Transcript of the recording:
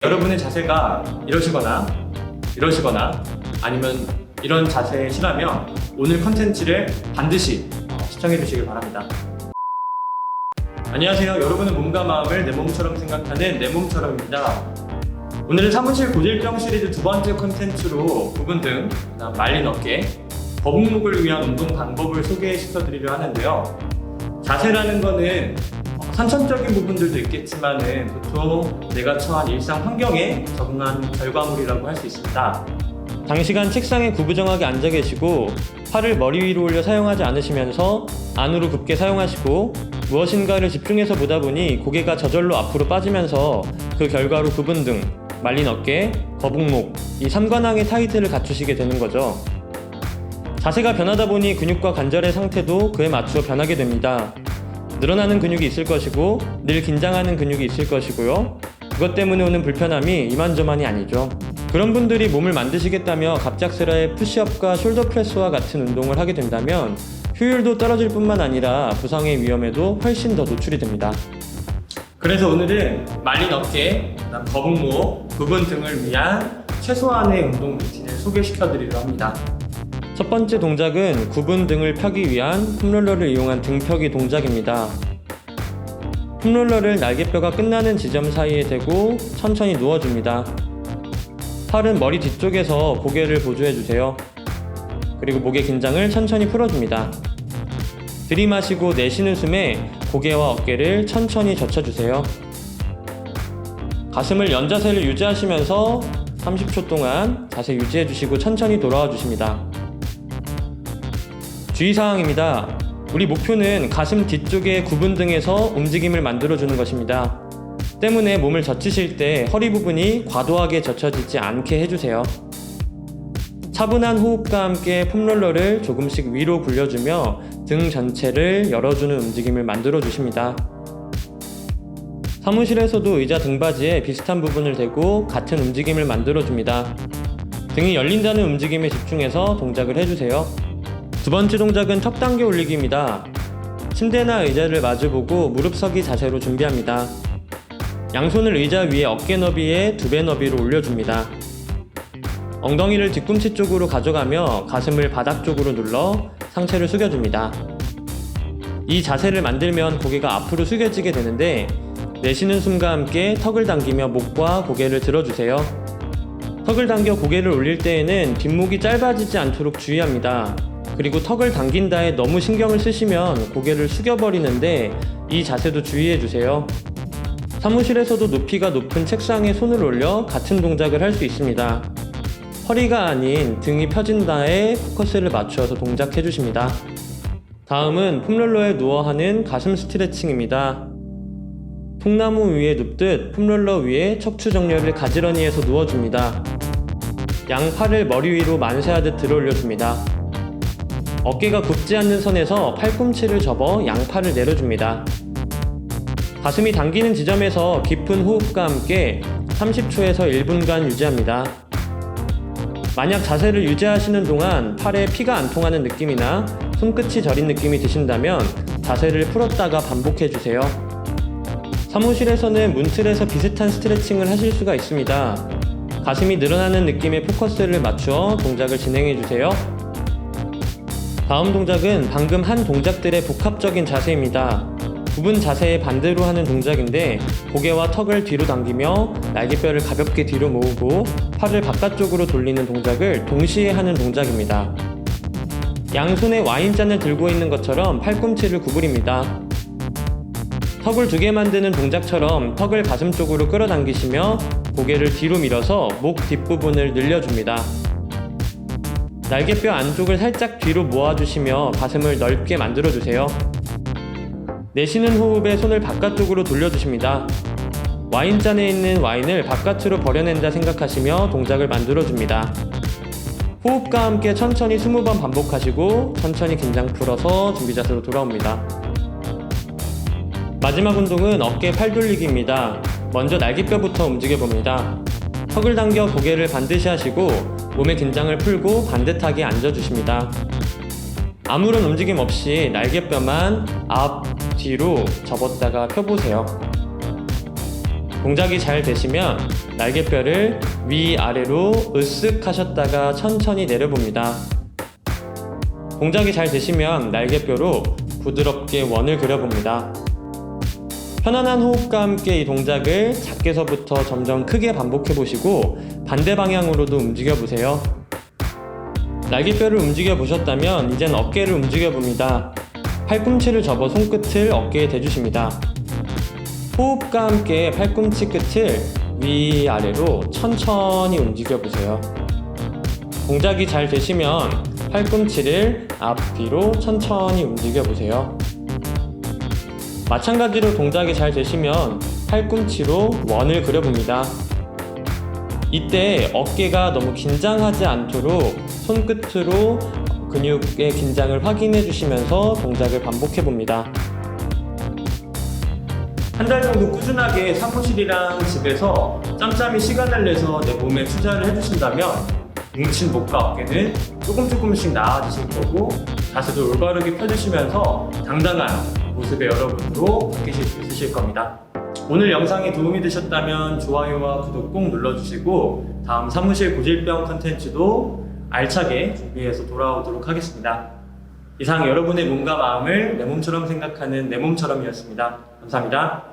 여러분의 자세가 이러시거나 아니면 이런 자세에 싫으면 오늘 컨텐츠를 반드시 시청해 주시길 바랍니다. 안녕하세요. 여러분의 몸과 마음을 내 몸처럼 생각하는 내 몸처럼입니다. 오늘은 사무실 고질병 시리즈 두 번째 컨텐츠로 부분 등, 말린 어깨, 거북목을 위한 운동 방법을 소개시켜 드리려 하는데요. 자세라는 거는 선천적인 부분들도 있겠지만은 보통 내가 처한 일상 환경에 적응한 결과물이라고 할 수 있습니다. 장시간 책상에 구부정하게 앉아 계시고 팔을 머리 위로 올려 사용하지 않으시면서 안으로 굽게 사용하시고 무엇인가를 집중해서 보다 보니 고개가 저절로 앞으로 빠지면서 그 결과로 구분 등, 말린 어깨, 거북목, 이 삼관왕의 타이틀을 갖추시게 되는 거죠. 자세가 변하다 보니 근육과 관절의 상태도 그에 맞추어 변하게 됩니다. 늘어나는 근육이 있을 것이고 늘 긴장하는 근육이 있을 것이고요. 그것 때문에 오는 불편함이 이만저만이 아니죠. 그런 분들이 몸을 만드시겠다며 갑작스레 푸시업과 숄더 프레스와 같은 운동을 하게 된다면 효율도 떨어질 뿐만 아니라 부상의 위험에도 훨씬 더 노출이 됩니다. 그래서 오늘은 말린 어깨, 거북목, 부분 등을 위한 최소한의 운동 루틴을 소개시켜 드리려 합니다. 첫 번째 동작은 구분 등을 펴기 위한 폼롤러를 이용한 등펴기 동작입니다. 폼롤러를 날개뼈가 끝나는 지점 사이에 대고 천천히 누워줍니다. 팔은 머리 뒤쪽에서 고개를 보조해주세요. 그리고 목의 긴장을 천천히 풀어줍니다. 들이마시고 내쉬는 숨에 고개와 어깨를 천천히 젖혀주세요. 가슴을 연자세를 유지하시면서 30초 동안 자세 유지해주시고 천천히 돌아와 주십니다. 주의사항입니다. 우리 목표는 가슴 뒤쪽의 구분 등에서 움직임을 만들어주는 것입니다. 때문에 몸을 젖히실 때 허리 부분이 과도하게 젖혀지지 않게 해주세요. 차분한 호흡과 함께 폼롤러를 조금씩 위로 굴려주며 등 전체를 열어주는 움직임을 만들어주십니다. 사무실에서도 의자 등받이에 비슷한 부분을 대고 같은 움직임을 만들어줍니다. 등이 열린다는 움직임에 집중해서 동작을 해주세요. 두 번째 동작은 턱 당겨 올리기입니다. 침대나 의자를 마주보고 무릎 서기 자세로 준비합니다. 양손을 의자 위에 어깨 너비에 2배 너비로 올려줍니다. 엉덩이를 뒤꿈치 쪽으로 가져가며 가슴을 바닥 쪽으로 눌러 상체를 숙여줍니다. 이 자세를 만들면 고개가 앞으로 숙여지게 되는데 내쉬는 숨과 함께 턱을 당기며 목과 고개를 들어주세요. 턱을 당겨 고개를 올릴 때에는 뒷목이 짧아지지 않도록 주의합니다. 그리고 턱을 당긴다에 너무 신경을 쓰시면 고개를 숙여버리는데 이 자세도 주의해주세요. 사무실에서도 높이가 높은 책상에 손을 올려 같은 동작을 할 수 있습니다. 허리가 아닌 등이 펴진다에 포커스를 맞추어서 동작해주십니다. 다음은 폼롤러에 누워 하는 가슴 스트레칭입니다. 통나무 위에 눕듯 폼롤러 위에 척추 정렬을 가지런히 해서 누워줍니다. 양 팔을 머리 위로 만세하듯 들어 올려줍니다. 어깨가 굽지 않는 선에서 팔꿈치를 접어 양팔을 내려줍니다. 가슴이 당기는 지점에서 깊은 호흡과 함께 30초에서 1분간 유지합니다. 만약 자세를 유지하시는 동안 팔에 피가 안 통하는 느낌이나 손끝이 저린 느낌이 드신다면 자세를 풀었다가 반복해주세요. 사무실에서는 문틀에서 비슷한 스트레칭을 하실 수가 있습니다. 가슴이 늘어나는 느낌에 포커스를 맞추어 동작을 진행해주세요. 다음 동작은 방금 한 동작들의 복합적인 자세입니다. 구분 자세의 반대로 하는 동작인데 고개와 턱을 뒤로 당기며 날개뼈를 가볍게 뒤로 모으고 팔을 바깥쪽으로 돌리는 동작을 동시에 하는 동작입니다. 양손에 와인잔을 들고 있는 것처럼 팔꿈치를 구부립니다. 턱을 2개 만드는 동작처럼 턱을 가슴 쪽으로 끌어당기시며 고개를 뒤로 밀어서 목 뒷부분을 늘려줍니다. 날개뼈 안쪽을 살짝 뒤로 모아주시며 가슴을 넓게 만들어주세요. 내쉬는 호흡에 손을 바깥쪽으로 돌려주십니다. 와인잔에 있는 와인을 바깥으로 버려낸다 생각하시며 동작을 만들어줍니다. 호흡과 함께 천천히 20번 반복하시고 천천히 긴장 풀어서 준비 자세로 돌아옵니다. 마지막 운동은 어깨 팔 돌리기입니다. 먼저 날개뼈부터 움직여봅니다. 턱을 당겨 고개를 반드시 하시고 몸의 긴장을 풀고 반듯하게 앉아주십니다. 아무런 움직임 없이 날개뼈만 앞, 뒤로 접었다가 펴보세요. 동작이 잘 되시면 날개뼈를 위아래로 으쓱 하셨다가 천천히 내려봅니다. 동작이 잘 되시면 날개뼈로 부드럽게 원을 그려봅니다. 편안한 호흡과 함께 이 동작을 작게서부터 점점 크게 반복해 보시고 반대 방향으로도 움직여 보세요. 날개뼈를 움직여 보셨다면 이젠 어깨를 움직여 봅니다. 팔꿈치를 접어 손끝을 어깨에 대주십니다. 호흡과 함께 팔꿈치 끝을 위아래로 천천히 움직여 보세요. 동작이 잘 되시면 팔꿈치를 앞뒤로 천천히 움직여 보세요. 마찬가지로 동작이 잘 되시면 팔꿈치로 원을 그려봅니다. 이때 어깨가 너무 긴장하지 않도록 손끝으로 근육의 긴장을 확인해 주시면서 동작을 반복해 봅니다. 한 달 정도 꾸준하게 사무실이랑 집에서 짬짬이 시간을 내서 내 몸에 투자를 해주신다면 뭉친 목과 어깨는 조금씩 나아지실 거고 자세도 올바르게 펴주시면서 당당한 모습의 여러분으로 바뀌실 수 있으실 겁니다. 오늘 영상이 도움이 되셨다면 좋아요와 구독 꼭 눌러주시고 다음 사무실 고질병 컨텐츠도 알차게 준비해서 돌아오도록 하겠습니다. 이상 여러분의 몸과 마음을 내 몸처럼 생각하는 내 몸처럼이었습니다. 감사합니다.